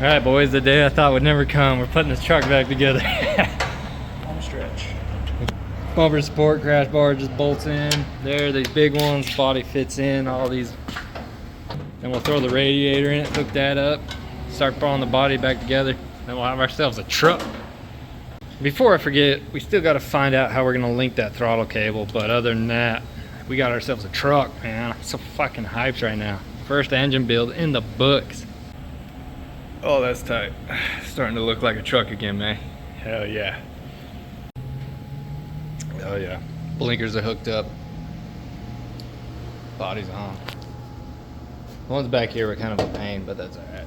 Alright boys, the day I thought would never come. We're putting this truck back together. Home stretch. Bumper support, crash bar just bolts in. There, these big ones, body fits in, all these. Then we'll throw the radiator in it, hook that up, start pulling the body back together. Then we'll have ourselves a truck. Before I forget, we still got to find out how we're going to link that throttle cable, but other than that, we got ourselves a truck, man. I'm so fucking hyped right now. First engine build in the books. Oh, that's tight. Starting to look like a truck again, man. Hell yeah. Oh yeah. Blinkers are hooked up. Body's on. The ones back here were kind of a pain, but that's alright.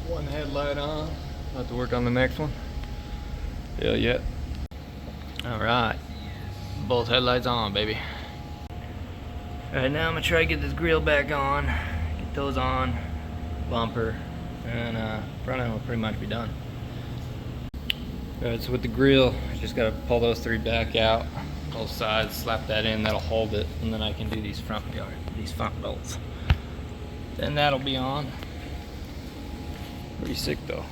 One headlight on. About to work on the next one. Hell yeah. Alright. Both headlights on, baby. Alright, now I'm gonna try to get this grill back on. Get those on. Bumper. And front end will pretty much be done. Alright, so with the grill, I just gotta pull those three back out. Both sides, slap that in, that'll hold it. And then I can do these front bolts. Then that'll be on. Pretty sick though.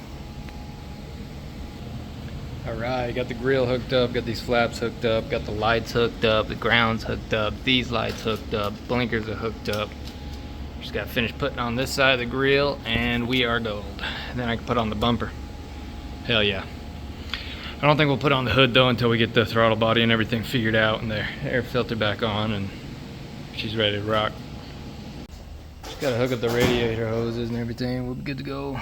Alright, got the grill hooked up, got these flaps hooked up, got the lights hooked up, the ground's hooked up, these lights hooked up, blinkers are hooked up. Just gotta finish putting on this side of the grill and we are gold. And then I can put on the bumper. Hell yeah. I don't think we'll put on the hood though until we get the throttle body and everything figured out and the air filter back on and she's ready to rock. Just gotta hook up the radiator hoses and everything. We'll be good to go.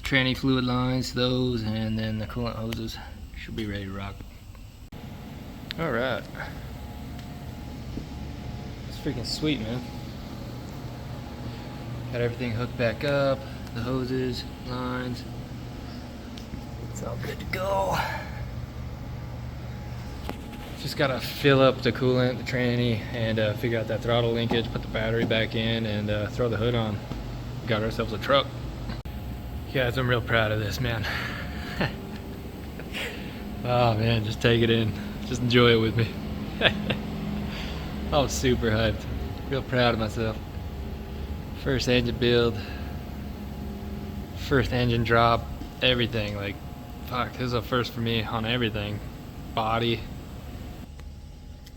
Tranny fluid lines, those, and then the coolant hoses. Should be ready to rock. Alright. It's freaking sweet, man. Got everything hooked back up, the hoses, lines. It's all good to go. Just gotta fill up the coolant, the tranny, and figure out that throttle linkage, put the battery back in, and throw the hood on. Got ourselves a truck. Guys, I'm real proud of this, man. Oh man, just take it in. Just enjoy it with me. I was super hyped. Real proud of myself. First engine build. First engine drop. Everything. Like, fuck, this is a first for me on everything. Body.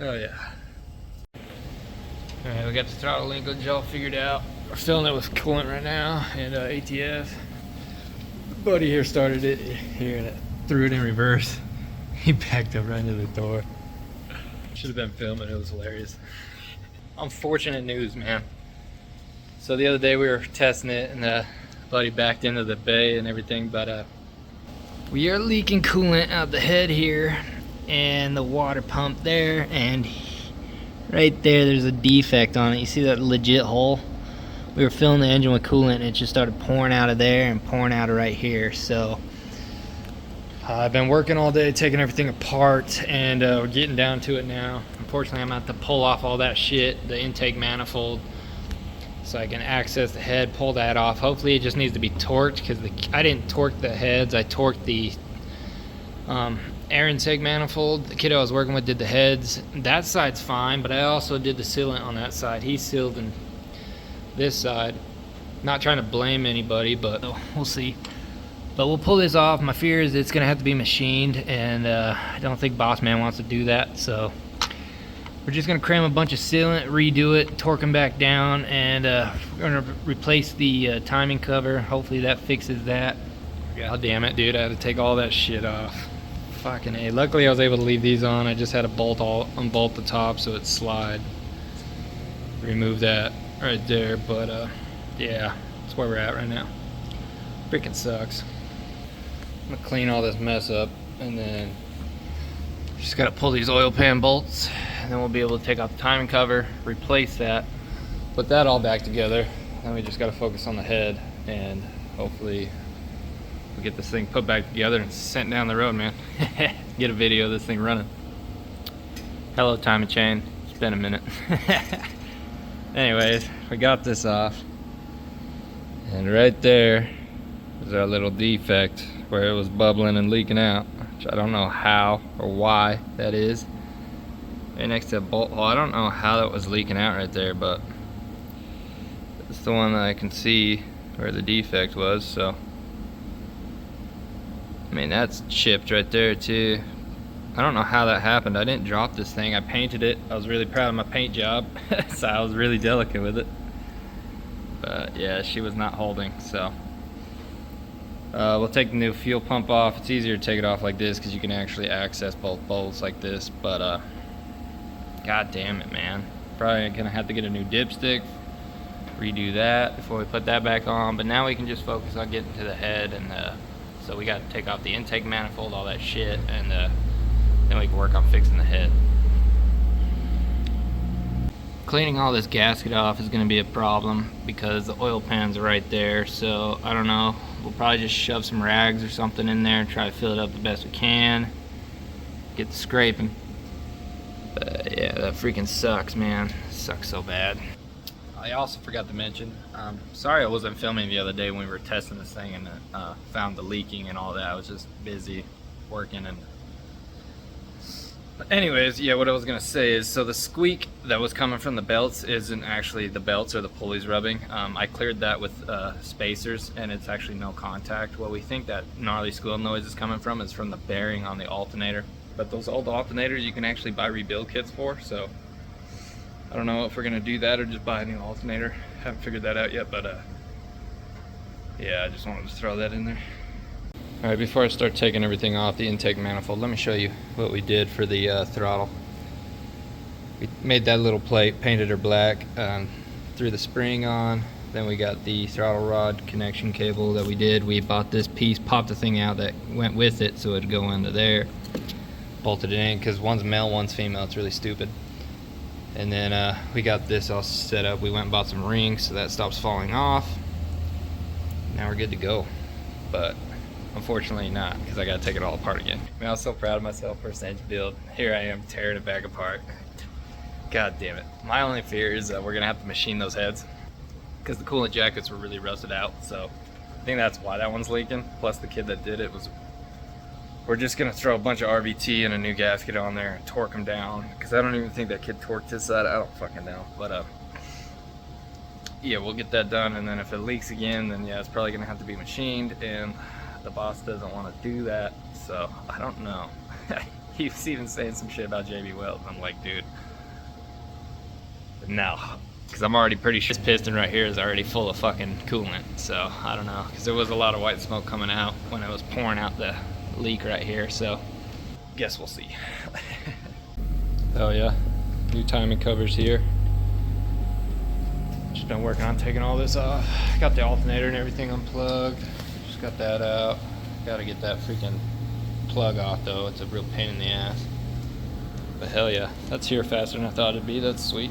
Oh yeah. Alright, we got the throttle linkage all figured out. We're filling it with coolant right now and ATF. Buddy here started it here and threw it in reverse. He backed up right into the door. Should have been filming, it was hilarious. Unfortunate news, man. So the other day we were testing it and buddy backed into the bay and everything, but we are leaking coolant out the head here and the water pump there, and right there's a defect on it. You see that legit hole? We were filling the engine with coolant and it just started pouring out of there and pouring out of right here. So I've been working all day taking everything apart and we're getting down to it now. Unfortunately, I'm going to have to pull off all that shit, the intake manifold, so I can access the head, pull that off. Hopefully it just needs to be torqued because I didn't torque the heads. I torqued the air intake manifold. The kid I was working with did the heads. That side's fine, but I also did the sealant on that side. He sealed in this side. Not trying to blame anybody, but we'll see. But we'll pull this off. My fear is it's gonna have to be machined, and I don't think Boss Man wants to do that, so we're just gonna cram a bunch of sealant, redo it, torque them back down, and we're gonna replace the timing cover. Hopefully that fixes that. God damn it, dude, I had to take all that shit off. Fucking A. Luckily I was able to leave these on. I just had to unbolt the top so it slide. Remove that right there, but yeah, that's where we're at right now. Freaking sucks. I'm gonna clean all this mess up and then just gotta pull these oil pan bolts and then we'll be able to take out the timing cover, replace that, put that all back together. Then we just gotta focus on the head and hopefully we get this thing put back together and sent down the road, man. Get a video of this thing running. Hello, timing chain. It's been a minute. Anyways, we got this off, and right there is our little defect where it was bubbling and leaking out, which I don't know how or why that is. Right next to a bolt hole. I don't know how that was leaking out right there, but it's the one that I can see where the defect was, so I mean that's chipped right there too. I don't know how that happened. I didn't drop this thing. I painted it. I was really proud of my paint job. So I was really delicate with it. But yeah, she was not holding, so we'll take the new fuel pump off. It's easier to take it off like this because you can actually access both bolts like this, but god damn it, man. Probably gonna have to get a new dipstick, redo that before we put that back on. But now we can just focus on getting to the head, and so we got to take off the intake manifold, all that shit, and then we can work on fixing the head. Cleaning all this gasket off is going to be a problem because the oil pans are right there, so I don't know, we'll probably just shove some rags or something in there and try to fill it up the best we can, get the scraping. But yeah, that freaking sucks, man. It sucks so bad. I also forgot to mention, sorry I wasn't filming the other day when we were testing this thing and found the leaking and all that. I was just busy working. And but anyways, yeah, what I was gonna say is, so the squeak that was coming from the belts isn't actually the belts or the pulleys rubbing. I cleared that with spacers, and it's actually no contact. What we think that gnarly squeal noise is coming from is from the bearing on the alternator. But those old alternators you can actually buy rebuild kits for, so I don't know if we're gonna do that or just buy a new alternator. Haven't figured that out yet, but yeah, I just wanted to throw that in there. All right, before I start taking everything off the intake manifold, let me show you what we did for the throttle. We made that little plate, painted her black, threw the spring on, then we got the throttle rod connection cable that we did. We bought this piece, popped the thing out that went with it so it'd go into there, bolted it in, because one's male, one's female. It's really stupid. And then we got this all set up. We went and bought some rings so that stops falling off. Now we're good to go. But unfortunately not, because I gotta take it all apart again. Man, I was so proud of myself, first inch build. Here I am tearing it back apart. God damn it. My only fear is we're gonna have to machine those heads because the coolant jackets were really rusted out. So I think that's why that one's leaking. Plus the kid that did it was, we're just gonna throw a bunch of RVT and a new gasket on there and torque them down, because I don't even think that kid torqued his side. I don't fucking know. But yeah, we'll get that done, and then if it leaks again, then yeah, it's probably gonna have to be machined, and the boss doesn't want to do that, so I don't know. He was even saying some shit about JB Weld. I'm like, dude, no, because I'm already pretty sure this piston right here is already full of fucking coolant. So I don't know, because there was a lot of white smoke coming out when it was pouring out the leak right here, so guess we'll see. Oh yeah, new timing covers here. Just been working on taking all this off. Got the alternator and everything unplugged. Just got that out. Gotta get that freaking plug off though. It's a real pain in the ass. But hell yeah, that's here faster than I thought it'd be. That's sweet.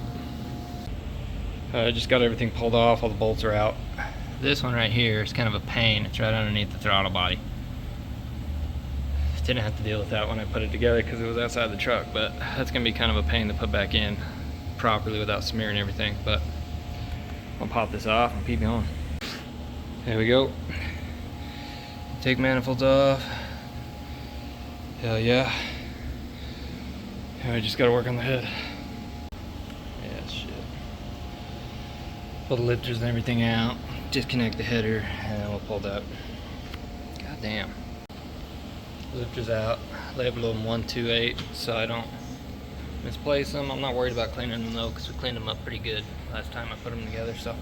I just got everything pulled off. All the bolts are out. This one right here is kind of a pain. It's right underneath the throttle body. Didn't have to deal with that when I put it together because it was outside the truck, but that's gonna be kind of a pain to put back in properly without smearing everything. But I'll pop this off and keep going. There we go. Take manifolds off. Hell yeah. I just gotta work on the head. Yeah, shit. Pull the lifters and everything out. Disconnect the header and we'll pull that. God damn. Lifters out. Label them 128 so I don't misplace them. I'm not worried about cleaning them though, because we cleaned them up pretty good last time I put them together. So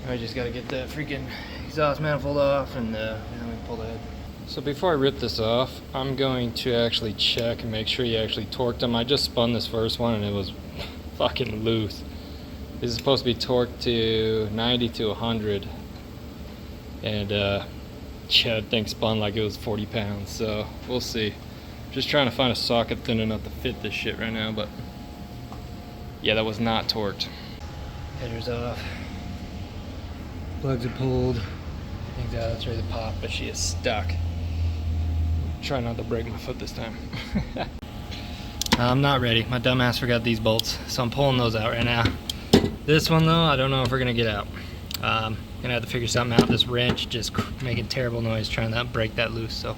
I just got to get that freaking exhaust manifold off, and then we pull the head. So before I rip this off, I'm going to actually check and make sure you actually torqued them. I just spun this first one and it was fucking loose. This is supposed to be torqued to 90 to 100, and yeah, that thing spun like it was 40 pounds, so we'll see. Just trying to find a socket thin enough to fit this shit right now, but yeah, that was not torqued. Header's off. Plugs are pulled. Things out, it's ready to pop, but she is stuck. Try not to break my foot this time. I'm not ready. My dumbass forgot these bolts, so I'm pulling those out right now. This one though, I don't know if we're gonna get out. Gonna have to figure something out. This wrench just making terrible noise trying to break that loose. So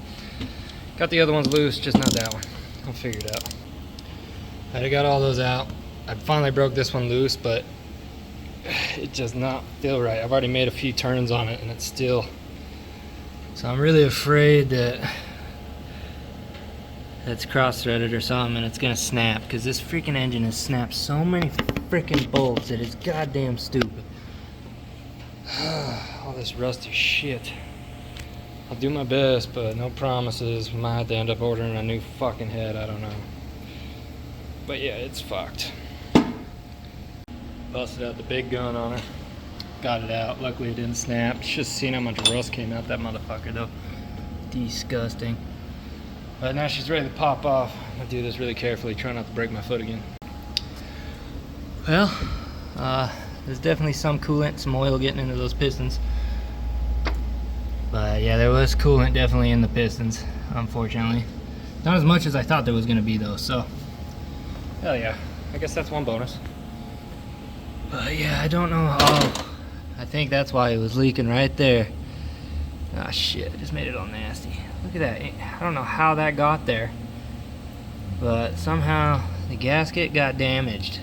got the other ones loose, just not that one. I'll figure it out. I got all those out. I finally broke this one loose, but it does not feel right. I've already made a few turns on it and it's still, so I'm really afraid that it's cross-threaded or something and it's gonna snap, because this freaking engine has snapped so many freaking bolts that it's goddamn stupid. All this rusty shit. I'll do my best, but no promises. We might have to end up ordering a new fucking head, I don't know. But yeah, it's fucked. Busted out the big gun on her. Got it out. Luckily it didn't snap. Just seeing how much rust came out that motherfucker though. Disgusting. But now she's ready to pop off. I'm gonna do this really carefully, try not to break my foot again. Well, there's definitely some coolant, some oil getting into those pistons. But yeah, there was coolant definitely in the pistons, unfortunately. Not as much as I thought there was gonna be though, so. Hell yeah, I guess that's one bonus. But yeah, I don't know. Oh, I think that's why it was leaking right there. Ah shit, I just made it all nasty. Look at that. I don't know how that got there, but somehow the gasket got damaged.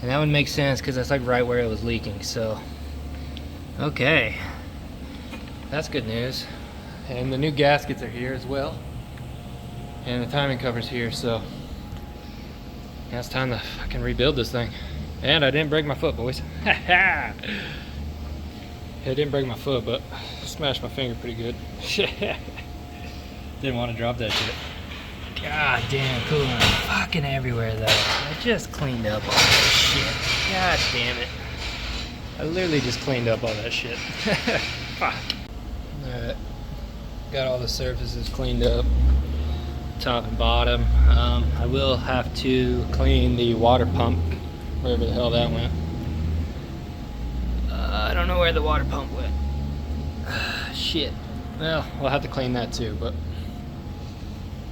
And that would make sense because that's like right where it was leaking, so. Okay. That's good news. And the new gaskets are here as well. And the timing cover's here, so. Now it's time to fucking rebuild this thing. And I didn't break my foot, boys. I didn't break my foot, but smashed my finger pretty good. Didn't want to drop that shit. God damn, coolant fucking everywhere though. I just cleaned up all that shit. God damn it. I literally just cleaned up all that shit. Fuck. Alright. Got all the surfaces cleaned up. Top and bottom. I will have to clean the water pump, wherever the hell that went. I don't know where the water pump went. Shit. Well, we'll have to clean that too, but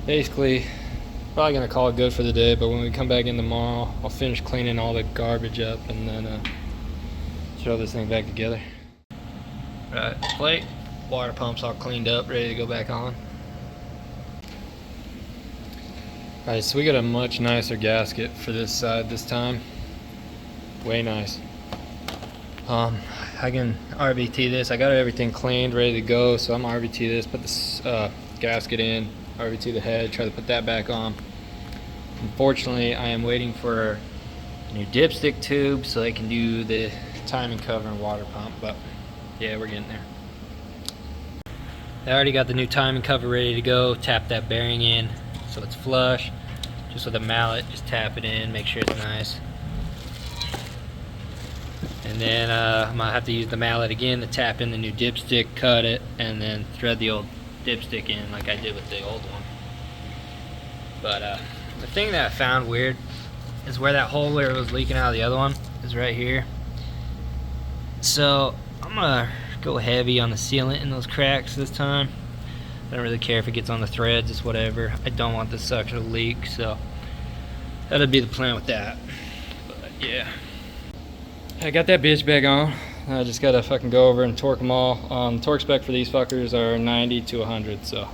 basically, probably gonna call it good for the day, but when we come back in tomorrow, I'll finish cleaning all the garbage up and then throw this thing back together. Right, plate, water pump's all cleaned up, ready to go back on. Alright, so we got a much nicer gasket for this side this time. Way nice. I can RVT this. I got everything cleaned, ready to go, so I'm RVT this, put this gasket in, RVT the head, try to put that back on. Unfortunately, I am waiting for a new dipstick tube so I can do the timing cover and water pump, but yeah, we're getting there. I already got the new timing cover ready to go. Tap that bearing in so it's flush. Just with a mallet, just tap it in, make sure it's nice. And then I'm gonna have to use the mallet again to tap in the new dipstick, cut it, and then thread the old dipstick in like I did with the old one. But the thing that I found weird is where that hole where it was leaking out of the other one is right here. So I'm gonna go heavy on the sealant in those cracks this time. I don't really care if it gets on the threads, it's whatever. I don't want this sucker to leak, so that'll be the plan with that. But yeah, I got that bitch back on. I just gotta fucking go over and torque them all. Torque spec for these fuckers are 90 to 100, so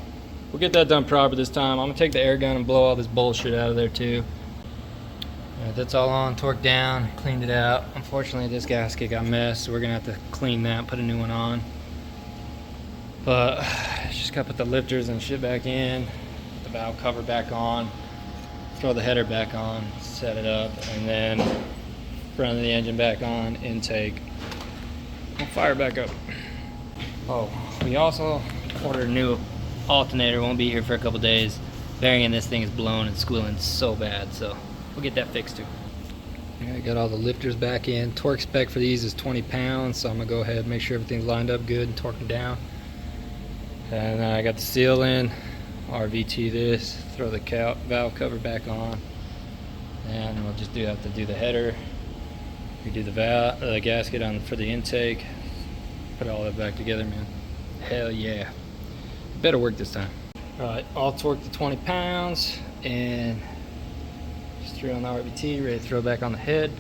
we'll get that done proper this time. I'm gonna take the air gun and blow all this bullshit out of there too. Alright, that's all on, torqued down, cleaned it out. Unfortunately, this gasket got messed, so we're gonna have to clean that, put a new one on. But just gotta put the lifters and shit back in, the valve cover back on, throw the header back on, set it up, and then front of the engine back on, intake. We'll fire back up. Oh, we also ordered a new alternator. Won't be here for a couple days. Bearing in this thing is blown and squealing so bad, so we'll get that fixed too. I got all the lifters back in. Torque spec for these is 20 pounds, so I'm gonna go ahead and make sure everything's lined up good and torque them down. And I got the seal in, RVT this, throw the valve cover back on, and we'll just have to do the header, redo the gasket on for the intake, put all that back together, man. Hell yeah. Better work this time. Alright, all torqued to 20 pounds, and just threw on the RVT, ready to throw back on the head,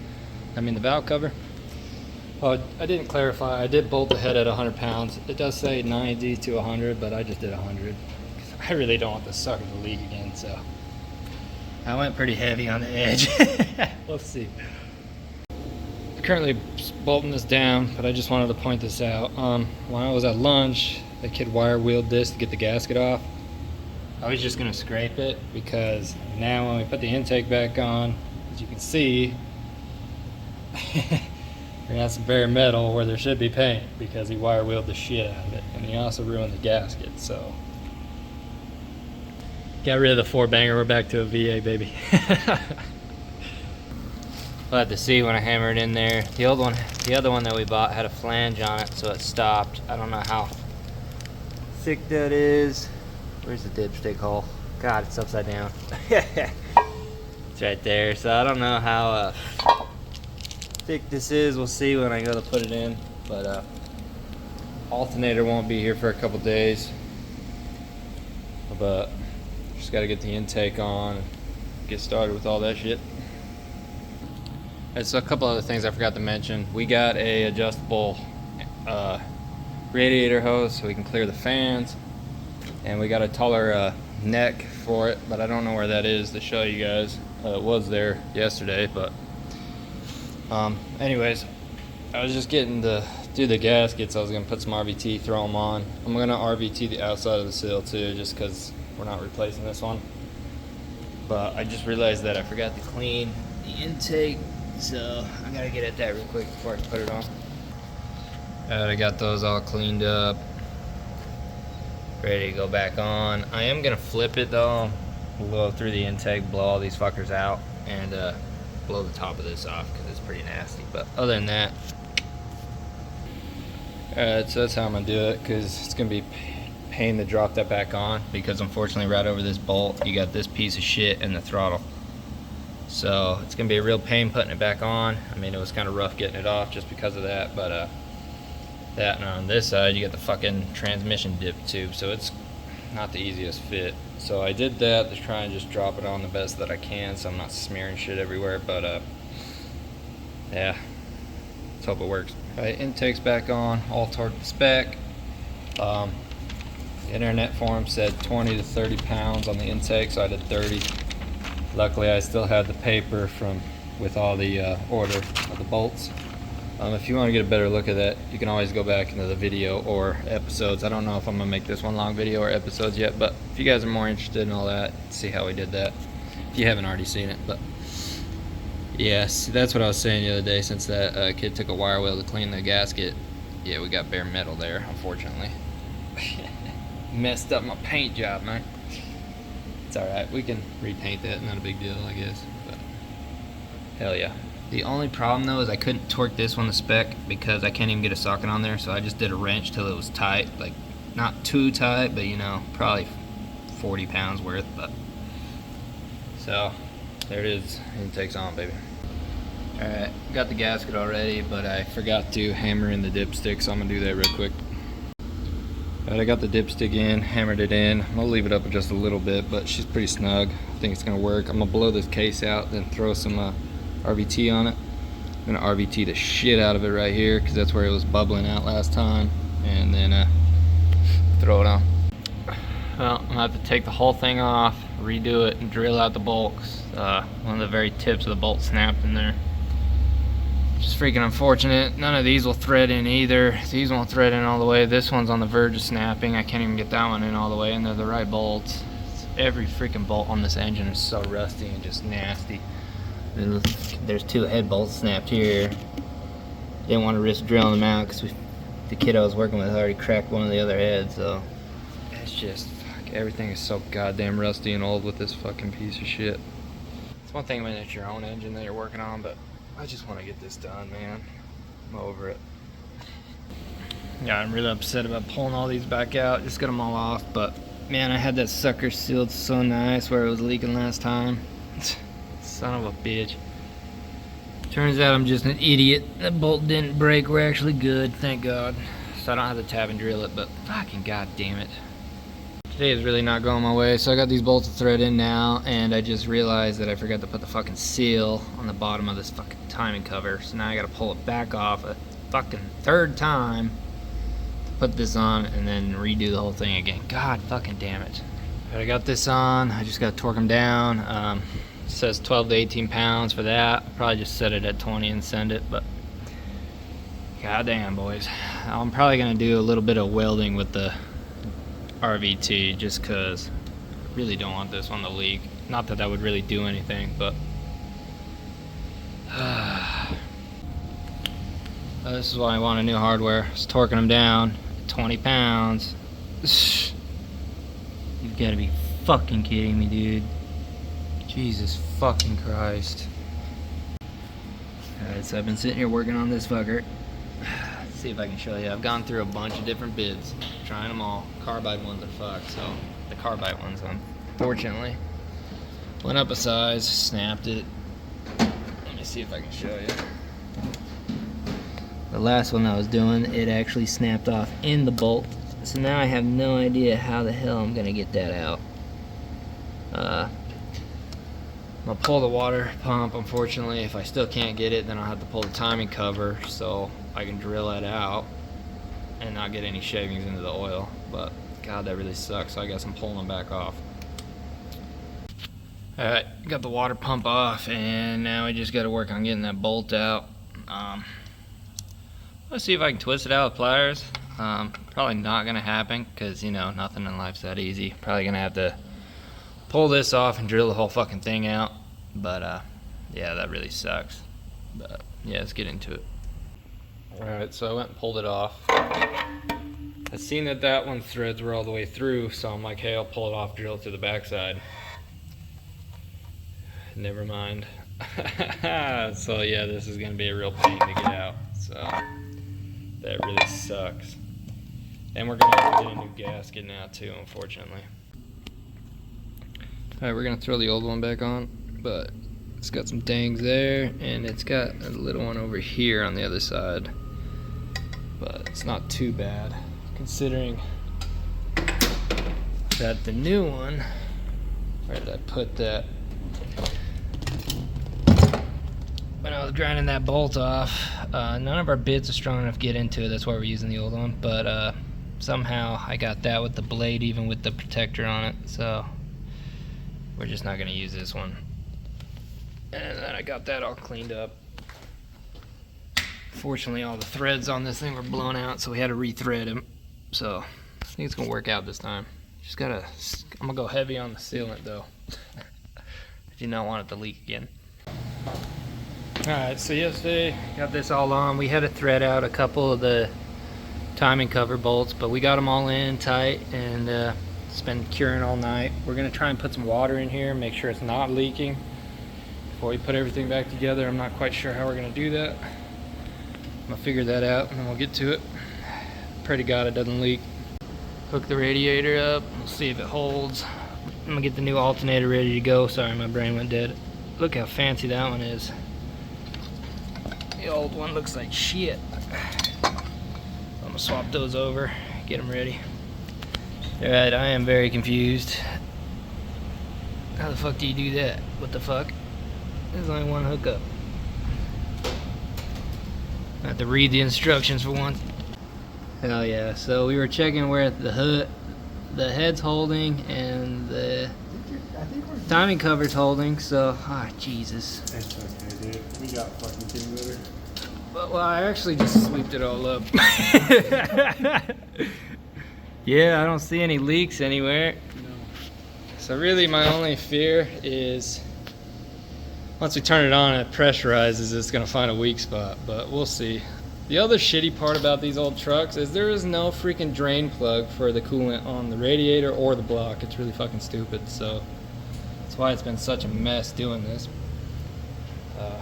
the valve cover. Oh, I didn't clarify. I did bolt the head at 100 pounds. It does say 90 to 100, but I just did 100. I really don't want this sucker to leak again, so I went pretty heavy on the edge. Let's see. currently bolting this down, but I just wanted to point this out. When I was at lunch, the kid wire wheeled this to get the gasket off. I was just gonna scrape it because now when we put the intake back on, as you can see, we got some bare metal where there should be paint because he wire wheeled the shit out of it, and he also ruined the gasket. So got rid of the 4-banger. We're back to a VA, baby. We'll have to see when I hammer it in there. The other one that we bought had a flange on it, so it stopped. I don't know how thick that is. Where's the dipstick hole? God, it's upside down. It's right there. So I don't know how thick this is. We'll see when I go to put it in. But alternator won't be here for a couple days. But just got to get the intake on and get started with all that shit. And so a couple other things I forgot to mention. We got a adjustable radiator hose so we can clear the fans, and we got a taller neck for it, but I don't know where that is to show you guys. It was there yesterday, but anyways, I was just getting to do the gaskets. I was gonna put some RVT, throw them on. I'm gonna RVT the outside of the seal too, just because we're not replacing this one. But I just realized that I forgot to clean the intake, so I gotta get at that real quick before I can put it on. I got those all cleaned up, ready to go back on. I am gonna flip it though. We'll go through the intake, blow all these fuckers out, and blow the top of this off because it's pretty nasty. But other than that, alright, so that's how I'm gonna do it, because it's gonna be pain to drop that back on, because unfortunately right over this bolt you got this piece of shit in the throttle. So it's gonna be a real pain putting it back on. I mean, it was kind of rough getting it off just because of that, but that, and on this side you get the fucking transmission dip tube, so it's not the easiest fit. So I did that to try and just drop it on the best that I can so I'm not smearing shit everywhere, but yeah, let's hope it works. Alright, intake's back on, all toward the spec. The internet forum said 20 to 30 pounds on the intake, so I did 30. Luckily I still had the paper with all the order of the bolts. If you want to get a better look at that, you can always go back into the video or episodes. I don't know if I'm going to make this one long video or episodes yet, but if you guys are more interested in all that, see how we did that. If you haven't already seen it, but yes, that's what I was saying the other day. Since that kid took a wire wheel to clean the gasket, yeah, we got bare metal there, unfortunately. Messed up my paint job, man. It's alright, we can repaint that, not a big deal, I guess. But hell yeah. The only problem though is I couldn't torque this one to spec because I can't even get a socket on there, so I just did a wrench till it was tight. Like, not too tight, but you know, probably 40 pounds worth. But so there it is, intake's on, baby. Alright, got the gasket already, but I forgot to hammer in the dipstick, so I'm gonna do that real quick. Alright, I got the dipstick in, hammered it in. I'm gonna leave it up just a little bit, but she's pretty snug. I think it's gonna work. I'm gonna blow this case out, then throw some RVT on it. I'm gonna RVT the shit out of it right here because that's where it was bubbling out last time, and then throw it on. Well, I'm gonna have to take the whole thing off, redo it, and drill out the bolts. One of the very tips of the bolt snapped in there. Just freaking unfortunate. None of these will thread in either. These won't thread in all the way. This one's on the verge of snapping. I can't even get that one in all the way, and they're the right bolts. Every freaking bolt on this engine is so rusty and just nasty. And there's 2 head bolts snapped here. Didn't want to risk drilling them out because the kid I was working with already cracked one of the other heads. So it's just, fuck, everything is so goddamn rusty and old with this fucking piece of shit. It's one thing when it's your own engine that you're working on, but I just want to get this done, man. I'm over it. Yeah, I'm really upset about pulling all these back out. Just got them all off, but man, I had that sucker sealed so nice where it was leaking last time. Son of a bitch. Turns out I'm just an idiot. That bolt didn't break. We're actually good, thank God. So I don't have to tab and drill it, but fucking god damn it. Today is really not going my way, so I got these bolts to thread in now, and I just realized that I forgot to put the fucking seal on the bottom of this fucking timing cover. So now I gotta pull it back off a fucking 3rd time to put this on and then redo the whole thing again. God fucking damn it. But I got this on. I just gotta torque them down. It says 12 to 18 pounds for that. I'll probably just set it at 20 and send it, but God damn, boys. I'm probably gonna do a little bit of welding with the RVT just cause I really don't want this one to leak. Not that that would really do anything, but this is why I want a new hardware. It's torquing them down 20 pounds. You've got to be fucking kidding me, dude. Jesus fucking Christ. Alright, so I've been sitting here working on this fucker. Let's see if I can show you. I've gone through a bunch of different bids, trying them all. Carbide ones are fucked, so the carbide ones, unfortunately, went up a size, snapped it. Let me see if I can show you. The last one I was doing, it actually snapped off in the bolt. So now I have no idea how the hell I'm gonna get that out. I'm gonna pull the water pump. Unfortunately, if I still can't get it, then I'll have to pull the timing cover so I can drill that out and not get any shavings into the oil. But God, that really sucks, so I guess I'm pulling them back off. Alright, got the water pump off, and now I just gotta work on getting that bolt out. Let's see if I can twist it out with pliers. Probably not gonna happen, because you know, nothing in life's that easy. Probably gonna have to pull this off and drill the whole fucking thing out. But yeah, that really sucks. But yeah, let's get into it. Alright, so I went and pulled it off. I seen that one's threads were all the way through, so I'm like, hey, I'll pull it off, drill it to the backside. Never mind. So yeah, this is gonna be a real pain to get out. So that really sucks. And we're gonna have to get a new gasket now too, unfortunately. Alright, we're gonna throw the old one back on, but it's got some dings there, and it's got a little one over here on the other side. But it's not too bad, considering that the new one, where did I put that? When I was grinding that bolt off, none of our bits are strong enough to get into it. That's why we're using the old one. But somehow I got that with the blade, even with the protector on it. So we're just not going to use this one. And then I got that all cleaned up. Fortunately, all the threads on this thing were blown out, so we had to rethread them. So I think it's going to work out this time. Just gotta, I'm going to go heavy on the sealant though. I do not want it to leak again. Alright, so yesterday got this all on. We had to thread out a couple of the timing cover bolts, but we got them all in tight, and it's been curing all night. We're going to try and put some water in here, make sure it's not leaking before we put everything back together. I'm not quite sure how we're going to do that. I'm going to figure that out and then we'll get to it. Pray to God it doesn't leak. Hook the radiator up, we'll see if it holds. I'm going to get the new alternator ready to go. Sorry, my brain went dead. Look how fancy that one is. The old one looks like shit. I'm gonna swap those over, get them ready. Alright, I am very confused. How the fuck do you do that? What the fuck? There's only one hookup. I have to read the instructions for once. Hell yeah, so we were checking where the head's holding and the timing cover's holding, so, Jesus. It's okay, dude. We got fucking king litter. Well, I actually just sweeped it all up. Yeah, I don't see any leaks anywhere. No. So really my only fear is once we turn it on and it pressurizes, it's gonna find a weak spot, but we'll see. The other shitty part about these old trucks is there is no freaking drain plug for the coolant on the radiator or the block. It's really fucking stupid, so that's why it's been such a mess doing this.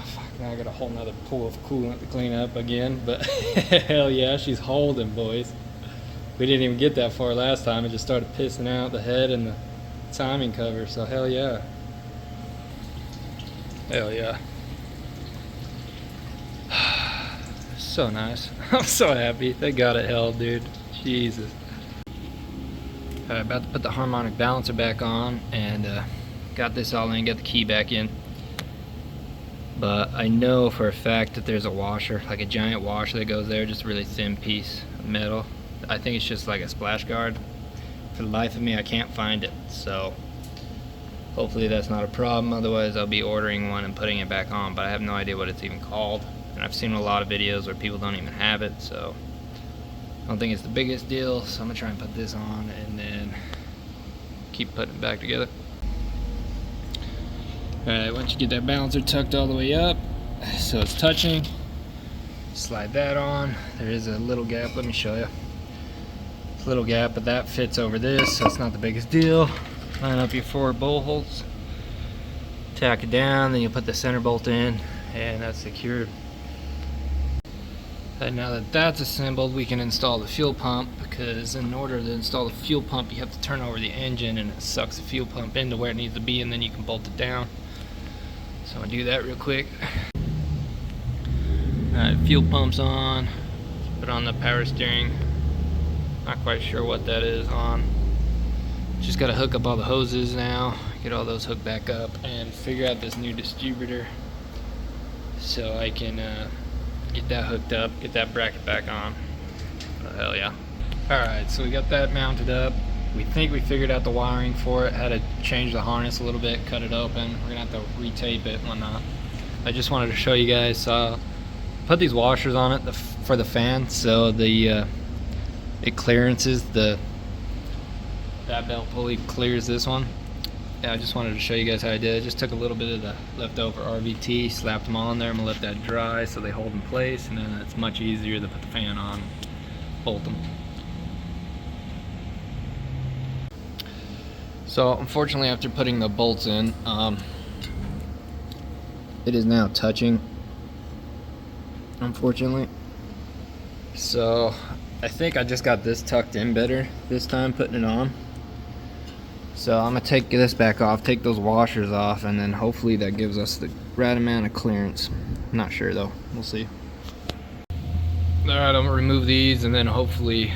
Fuck, now I got a whole nother pool of coolant to clean up again, but hell yeah, she's holding, boys. We didn't even get that far last time. It just started pissing out the head and the timing cover, so hell yeah. Hell yeah. So nice. I'm so happy. Thank God it held, dude. Jesus. Alright, about to put the harmonic balancer back on, and got this all in, got the key back in. But I know for a fact that there's a washer, like a giant washer that goes there, just a really thin piece of metal. I think it's just like a splash guard. For the life of me, I can't find it, so hopefully that's not a problem. Otherwise I'll be ordering one and putting it back on, but I have no idea what it's even called. and I've seen a lot of videos where people don't even have it, so I don't think it's the biggest deal. So I'm gonna try and put this on and then keep putting it back together. Alright, once you get that balancer tucked all the way up so it's touching, slide that on. There is a little gap, let me show you. It's a little gap, but that fits over this, so it's not the biggest deal. Line up your 4 bolt holes, tack it down, then you put the center bolt in, and that's secured. And now that that's assembled, we can install the fuel pump, because in order to install the fuel pump, you have to turn over the engine and it sucks the fuel pump into where it needs to be, and then you can bolt it down. So I'm gonna do that real quick. Alright, fuel pump's on. Put on the power steering. Not quite sure what that is on. Just gotta hook up all the hoses now, get all those hooked back up, and figure out this new distributor so I can get that hooked up, get that bracket back on. Oh, hell yeah. Alright, so we got that mounted up. We think we figured out the wiring for it, had to change the harness a little bit, cut it open. We're gonna have to retape it and whatnot. I just wanted to show you guys, put these washers on it for the fan, so it clearances that belt pulley clears this one. Yeah, I just wanted to show you guys how I did it. Just took a little bit of the leftover RVT, slapped them all in there. I'm gonna let that dry so they hold in place, and then it's much easier to put the fan on, bolt them. So unfortunately, after putting the bolts in, it is now touching, unfortunately. So I think I just got this tucked in better this time putting it on. So I'm gonna take this back off, take those washers off, and then hopefully that gives us the right amount of clearance. I'm not sure though, we'll see. Alright, I'm gonna remove these, and then hopefully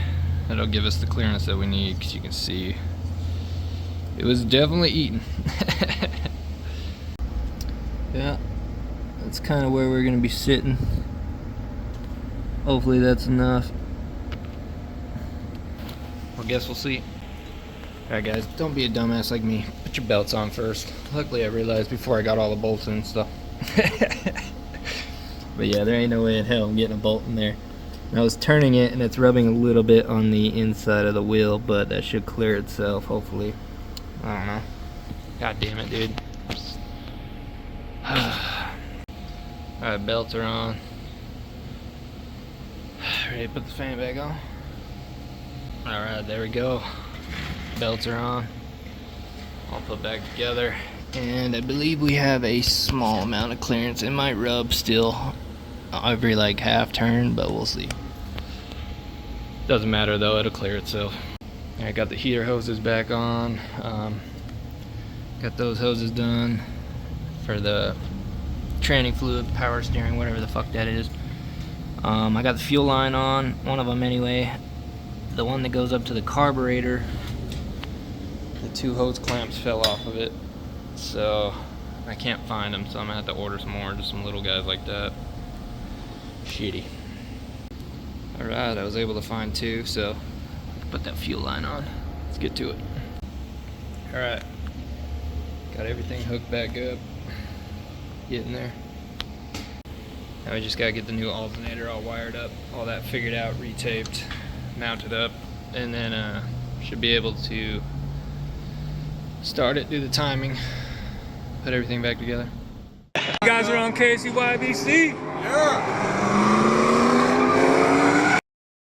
that'll give us the clearance that we need, because you can see it was definitely eating. Yeah, that's kind of where we're gonna be sitting. Hopefully that's enough. I guess we'll see. Alright guys, don't be a dumbass like me. Put your belts on first. Luckily I realized before I got all the bolts in and stuff. But yeah, there ain't no way in hell I'm getting a bolt in there. And I was turning it and it's rubbing a little bit on the inside of the wheel, but that should clear itself, hopefully. I don't know. God damn it, dude. Alright, belts are on. Ready to put the fan back on? Alright, there we go. Belts are on. All put back together. And I believe we have a small amount of clearance. It might rub still every like half turn, but we'll see. Doesn't matter though, it'll clear itself. I got the heater hoses back on. Got those hoses done for the tranny fluid, power steering, whatever the fuck that is. I got the fuel line on, one of them anyway. The one that goes up to the carburetor, the 2 hose clamps fell off of it, so I can't find them, so I'm gonna have to order some more, just some little guys like that. Shitty. Alright, I was able to find 2, so put that fuel line on. Let's get to it. Alright, got everything hooked back up, getting there. Now we just gotta get the new alternator all wired up, all that figured out, retaped, mounted up, and then should be able to start it, do the timing, put everything back together. You guys are on KCYBC? Yeah.